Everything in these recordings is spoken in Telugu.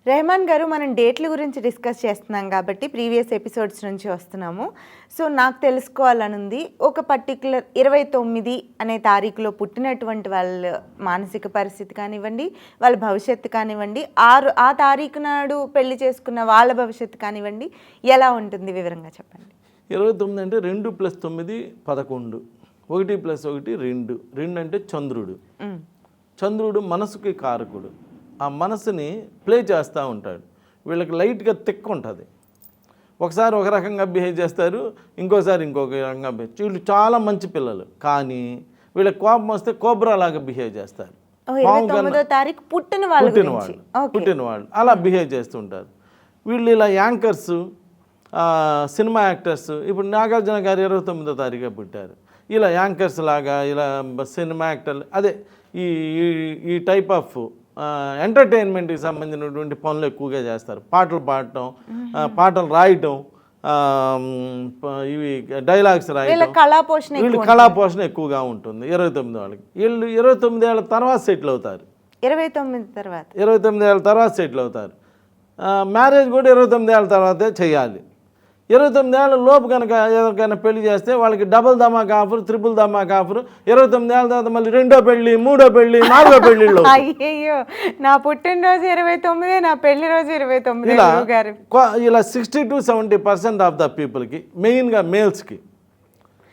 రెహమాన్ గారు, మనం డేట్ల గురించి డిస్కస్ చేస్తున్నాం కాబట్టి ప్రీవియస్ ఎపిసోడ్స్ నుంచి వస్తున్నాము. సో నాకు తెలుసుకోవాలనుంది, ఒక పర్టికులర్ 29 అనే తారీఖులో పుట్టినటువంటి వాళ్ళ మానసిక పరిస్థితి కానివ్వండి, వాళ్ళ భవిష్యత్తు కానివ్వండి, ఆ తారీఖు నాడు పెళ్లి చేసుకున్న వాళ్ళ భవిష్యత్తు కానివ్వండి, ఎలా ఉంటుంది వివరంగా చెప్పండి. 29 అంటే 2 + 9 11, 1 + 1 2, 2 అంటే చంద్రుడు. చంద్రుడు మనసుకి కారకుడు. ఆ మనసుని ప్లే చేస్తూ ఉంటాడు. వీళ్ళకి లైట్గా తిక్కు ఉంటుంది. ఒకసారి ఒక రకంగా బిహేవ్ చేస్తారు, ఇంకోసారి ఇంకొక రకంగా వీళ్ళు చాలా మంచి పిల్లలు, కానీ వీళ్ళకి కోపం వస్తే కోబ్రాలాగా బిహేవ్ చేస్తారు. పుట్టిన వాళ్ళు అలా బిహేవ్ చేస్తుంటారు. వీళ్ళు ఇలా యాంకర్స్, సినిమా యాక్టర్స్. ఇప్పుడు నాగార్జున గారు 29వ తారీఖే పుట్టారు. ఇలా యాంకర్స్ లాగా, ఇలా సినిమా యాక్టర్లు, అదే ఈ టైప్ ఆఫ్ ఎంటర్టైన్మెంట్కి సంబంధించినటువంటి పనులు ఎక్కువగా చేస్తారు. పాటలు పాడటం, పాటలు రాయటం, ఇవి డైలాగ్స్ రాయటం, వీళ్ళు కళాపోషణ ఎక్కువగా ఉంటుంది 29 వాళ్ళకి. వీళ్ళు 29 ఏళ్ళ తర్వాత సెటిల్ అవుతారు. 29 ఏళ్ళ తర్వాత సెటిల్ అవుతారు. మ్యారేజ్ కూడా 29 ఏళ్ళ తర్వాతే చేయాలి. 29 ఏళ్ళ లోపు కనుక ఎవరికైనా పెళ్లి చేస్తే వాళ్ళకి డబుల్ ధమాకా ఆఫర్, ట్రిపుల్ ధమాకా ఆఫర్. 29 ఏళ్ళ తర్వాత మళ్ళీ 2వ పెళ్లి, 3వ పెళ్లి, 4వ పెళ్లిళ్ళు. అయ్యో, నా పుట్టినరోజు 29, నా పెళ్లి రోజు 29. ఇలా 60 to 70% ఆఫ్ ద పీపుల్కి, మెయిన్గా మేల్స్కి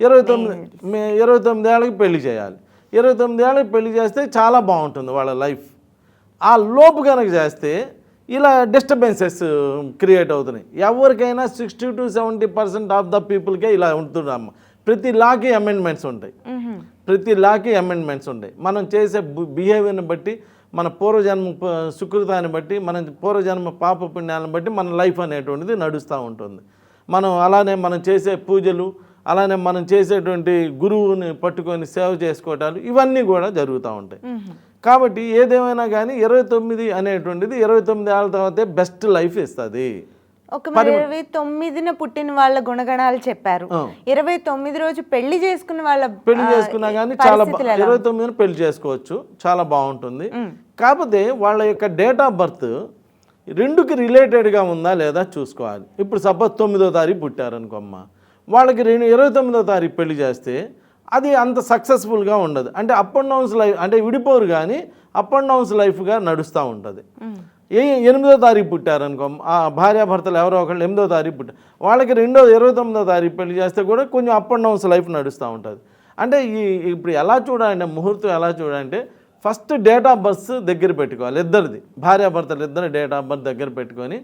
29 ఏళ్ళకి పెళ్లి చేయాలి. 29 ఏళ్ళకి పెళ్లి చేస్తే చాలా బాగుంటుంది వాళ్ళ లైఫ్. ఆ లోపు కనుక చేస్తే ఇలా డిస్టర్బెన్సెస్ క్రియేట్ అవుతున్నాయి. ఎవరికైనా 60 to 70% ఆఫ్ ద పీపుల్కే ఇలా ఉంటుందమ్మ. ప్రతి లాకి అమెండ్మెంట్స్ ఉంటాయి. మనం చేసే బిహేవియర్ని బట్టి, మన పూర్వజన్మ సుకృతాన్ని బట్టి, మన పూర్వజన్మ పాప పుణ్యాలను బట్టి మన లైఫ్ అనేటువంటిది నడుస్తూ ఉంటుంది. మనం చేసే పూజలు, అలానే మనం చేసేటువంటి గురువుని పట్టుకొని సేవ చేసుకోవటాలు, ఇవన్నీ కూడా జరుగుతూ ఉంటాయి. కాబట్టి ఏదేమైనా కానీ 29 అనేటువంటిది 29 ఏళ్ళ తర్వాతే బెస్ట్ లైఫ్ ఇస్తుంది. 29న పుట్టిన వాళ్ళ గుణగణాలు చెప్పారు. 29 రోజు పెళ్లి చేసుకున్నా కానీ చాలా 29న పెళ్లి చేసుకోవచ్చు, చాలా బాగుంటుంది. కాకపోతే వాళ్ళ యొక్క డేట్ ఆఫ్ బర్త్ 2కి రిలేటెడ్గా ఉందా లేదా చూసుకోవాలి. ఇప్పుడు సపోజ్ 9వ తారీఖు పుట్టారనుకోమ్మ, వాళ్ళకి 29వ తారీఖు పెళ్లి చేస్తే అది అంత సక్సెస్ఫుల్గా ఉండదు. అంటే అప్ అండ్ డౌన్స్ లైఫ్, అంటే విడిపోరు కానీ అప్ అండ్ డౌన్స్ లైఫ్గా నడుస్తూ ఉంటుంది. 8వ తారీఖు పుట్టారనుకో, ఆ భార్యాభర్తలు ఎవరో ఒకళ్ళు 8వ తారీఖు పుట్టారు, వాళ్ళకి 29వ తారీఖు పెళ్లి చేస్తే కూడా కొంచెం అప్ అండ్ డౌన్స్ లైఫ్ నడుస్తూ ఉంటుంది. అంటే ఇప్పుడు ఎలా చూడాలంటే, ముహూర్తం ఎలా చూడాలంటే, ఫస్ట్ డేట్ ఆఫ్ బర్త్ దగ్గర పెట్టుకోవాలి. ఇద్దరిది, భార్యాభర్తలు ఇద్దరు డేట్ ఆఫ్ బర్త్ దగ్గర పెట్టుకొని,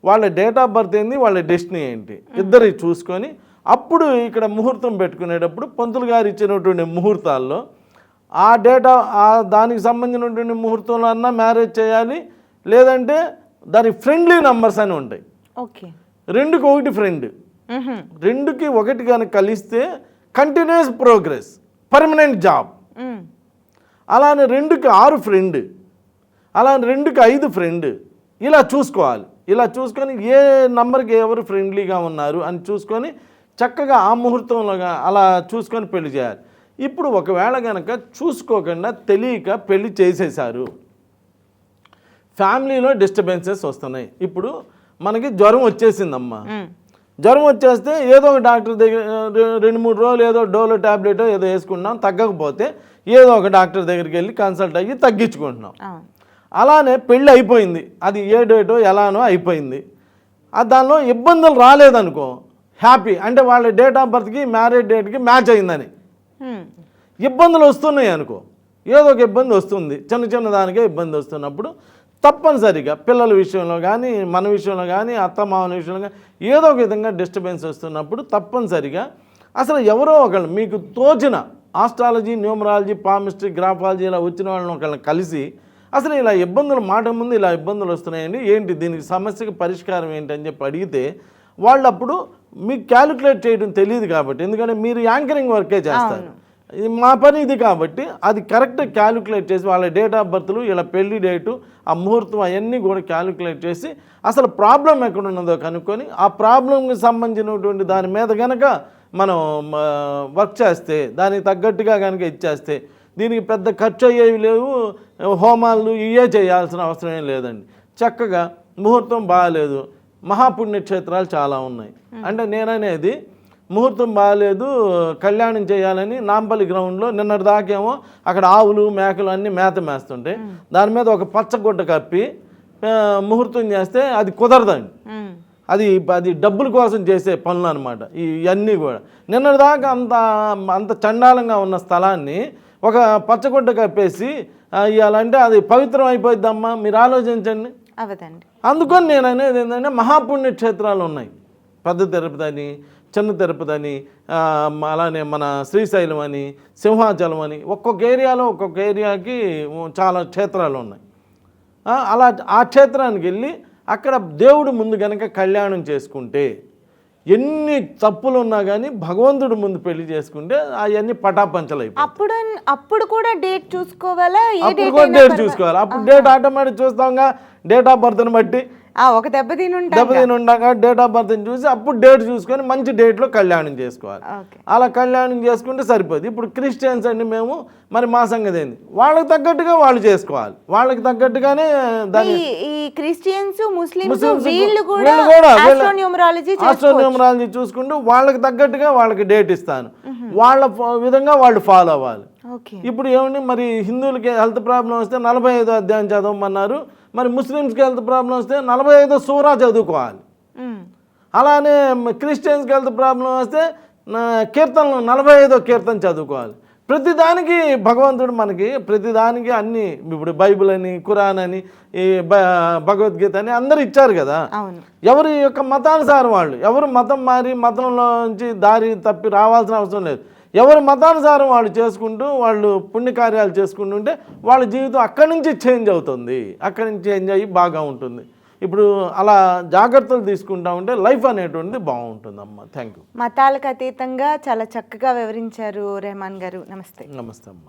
వాళ్ళ డేట్ ఆఫ్ బర్త్ ఏంది, వాళ్ళ డెస్టినీ ఏంటి, ఇద్దరు చూసుకొని అప్పుడు ఇక్కడ ముహూర్తం పెట్టుకునేటప్పుడు పంతులు గారు ఇచ్చినటువంటి ముహూర్తాల్లో దానికి సంబంధించినటువంటి ముహూర్తంలో అన్నా మ్యారేజ్ చేయాలి. లేదంటే దాని ఫ్రెండ్లీ నంబర్స్ అని ఉంటాయి. 2కి 1 ఫ్రెండ్, 2కి 1 కనుక కలిస్తే కంటిన్యూస్ ప్రోగ్రెస్, పర్మనెంట్ జాబ్. అలానే 2కి 6 ఫ్రెండ్, అలానే 2కి 5 ఫ్రెండ్. ఇలా చూసుకోవాలి. ఇలా చూసుకొని ఏ నంబర్కి ఎవరు ఫ్రెండ్లీగా ఉన్నారు అని చూసుకొని చక్కగా ఆ ముహూర్తంలోగా అలా చూసుకొని పెళ్లి చేయాలి. ఇప్పుడు ఒకవేళ కనుక చూసుకోకుండా తెలియక పెళ్లి చేసేశారు, ఫ్యామిలీలో డిస్టర్బెన్సెస్ వస్తున్నాయి. ఇప్పుడు మనకి జ్వరం వచ్చేసిందమ్మా, జ్వరం వచ్చేస్తే ఏదో ఒక డాక్టర్ దగ్గర 2-3 రోజులు ఏదో డోలో ట్యాబ్లెట్ ఏదో వేసుకుంటున్నాం, తగ్గకపోతే ఏదో ఒక డాక్టర్ దగ్గరికి వెళ్ళి కన్సల్ట్ అయ్యి తగ్గించుకుంటున్నాం. అలానే పెళ్ళి అయిపోయింది, అది ఏ డేటో ఎలానో అయిపోయింది, దానిలో ఇబ్బందులు రాలేదనుకో హ్యాపీ, అంటే వాళ్ళ డేట్ ఆఫ్ బర్త్కి మ్యారేజ్ డేట్కి మ్యాచ్ అయిందని. ఇబ్బందులు వస్తున్నాయి అనుకో, ఏదో ఒక ఇబ్బంది వస్తుంది, చిన్న దానికే ఇబ్బంది వస్తున్నప్పుడు తప్పనిసరిగా పిల్లల విషయంలో కానీ, మన విషయంలో కానీ, అత్తమామల విషయంలో కానీ ఏదో ఒక విధంగా డిస్టర్బెన్స్ వస్తున్నప్పుడు తప్పనిసరిగా అసలు ఎవరో ఒకళ్ళు మీకు తోచిన ఆస్ట్రాలజీ, న్యూమరాలజీ, పామిస్ట్రీ, గ్రాఫాలజీ ఇలా వచ్చిన వాళ్ళని ఒకళ్ళని కలిసి అసలు ఇలా ఇబ్బందులు, మాట ముందు ఇలా ఇబ్బందులు వస్తున్నాయండి, ఏంటి దీనికి సమస్యకి పరిష్కారం ఏంటి అని చెప్పి అడిగితే వాళ్ళు అప్పుడు మీకు క్యాలిక్యులేట్ చేయడం తెలియదు. కాబట్టి ఎందుకంటే మీరు యాంకరింగ్ వర్కే చేస్తారు, మా పని ఇది కాబట్టి అది కరెక్ట్ క్యాలిక్యులేట్ చేసి వాళ్ళ డేట్ ఆఫ్ బర్త్లు, ఇలా పెళ్లి డేటు, ఆ ముహూర్తం అవన్నీ కూడా క్యాలిక్యులేట్ చేసి అసలు ప్రాబ్లం ఎక్కడున్నదో కనుక్కొని ఆ ప్రాబ్లంకి సంబంధించినటువంటి దాని మీద కనుక మనం వర్క్ చేస్తే, దానికి తగ్గట్టుగా కనుక ఇచ్చేస్తే దీనికి పెద్ద ఖర్చు అయ్యేవి లేవు, హోమాలు ఇవే చేయాల్సిన అవసరం ఏం లేదండి. చక్కగా ముహూర్తం బాగాలేదు, మహాపుణ్యక్షేత్రాలు చాలా ఉన్నాయి. అంటే నేననేది ముహూర్తం బాగాలేదు, కళ్యాణం చేయాలని నాంపల్లి గ్రౌండ్లో నిన్నటి దాకేమో అక్కడ ఆవులు మేకలు అన్నీ మేత మేస్తుంటే దాని మీద ఒక పచ్చగుడ్డ కప్పి ముహూర్తం చేస్తే అది కుదరదండి. అది అది డబ్బుల కోసం చేసే పనులు అనమాట ఇవన్నీ కూడా. నిన్నటి దాకా అంత చండాలంగా ఉన్న స్థలాన్ని ఒక పచ్చగుడ్డ కప్పేసి ఇవ్వాలంటే అది పవిత్రం అయిపోయిద్దమ్మా, మీరు ఆలోచించండి. అవదండి. అందుకని నేను అనేది ఏంటంటే మహాపుణ్యక్షేత్రాలు ఉన్నాయి, పెద్ద తిరుపతి అని, చిన్న తిరుపతి అని, అలానే మన శ్రీశైలం అని, సింహాచలం అని, ఒక్కొక్క ఏరియాకి చాలా క్షేత్రాలు ఉన్నాయి. అలా ఆ క్షేత్రానికి వెళ్ళి అక్కడ దేవుడు ముందు కనుక కళ్యాణం చేసుకుంటే ఎన్ని తప్పులు ఉన్నా కానీ భగవంతుడు ముందు పెళ్లి చేసుకుంటే అవన్నీ పటాపంచలు అయిపోయి అప్పుడు కూడా డేట్ చూసుకోవాలా? అప్పుడు కూడా డేట్ చూసుకోవాలి. అప్పుడు డేట్ ఆటోమేటిక్ చూస్తాంగా, డేట్ ఆఫ్ బర్త్ని బట్టి ఒక దెబ్బతిని ఉండగా డేట్ ఆఫ్ బర్త్ని చూసి అప్పుడు డేట్ చూసుకొని మంచి డేట్లో కళ్యాణం చేసుకోవాలి. అలా కళ్యాణం చేసుకుంటే సరిపోదు. ఇప్పుడు క్రిస్టియన్స్ అండి మేము, మరి మా సంగతి ఏంది, వాళ్ళకి తగ్గట్టుగా వాళ్ళు చేసుకోవాలి, వాళ్ళకి తగ్గట్టుగానే దాన్ని. ఈ క్రిస్టియన్స్ ముస్లిమ్స్ వీళ్ళు కూడా ఆస్ట్రోన్యూమరాలజీ చూసుకుంటూ వాళ్ళకి తగ్గట్టుగా వాళ్ళకి డేట్ ఇస్తాను, వాళ్ళ విధంగా వాళ్ళు ఫాలో అవ్వాలి. ఇప్పుడు ఏమండి, మరి హిందువులకి హెల్త్ ప్రాబ్లం వస్తే 45వ అధ్యాయం చదవమన్నారు, మరి ముస్లిమ్స్కి హెల్త్ ప్రాబ్లం వస్తే 45వ సూరా చదువుకోవాలి. అలానే క్రిస్టియన్స్కి హెల్త్ ప్రాబ్లం వస్తే కీర్తనలు 45వ కీర్తన చదువుకోవాలి. ప్రతిదానికి భగవంతుడు మనకి ప్రతిదానికి అన్ని, ఇప్పుడు బైబిల్ అని, ఖురాన్ అని, ఈ భగవద్గీత అని అందరు ఇచ్చారు కదా. ఎవరి యొక్క మతానుసారం వాళ్ళు, ఎవరు మతం మారి మతంలోంచి దారి తప్పి రావాల్సిన అవసరం లేదు. ఎవరి మతానుసారం వాళ్ళు చేసుకుంటూ వాళ్ళు పుణ్యకార్యాలు చేసుకుంటుంటే వాళ్ళ జీవితం అక్కడి నుంచి చేంజ్ అవుతుంది, అక్కడి నుంచి చేంజ్ అయ్యి బాగా ఉంటుంది. ఇప్పుడు అలా జాగ్రత్తలు తీసుకుంటా ఉంటే లైఫ్ అనేటువంటిది బాగుంటుందమ్మా. Thank you. మతాలకు అతీతంగా చాలా చక్కగా వివరించారు రెహమాన్ గారు. నమస్తే. నమస్తే అమ్మా.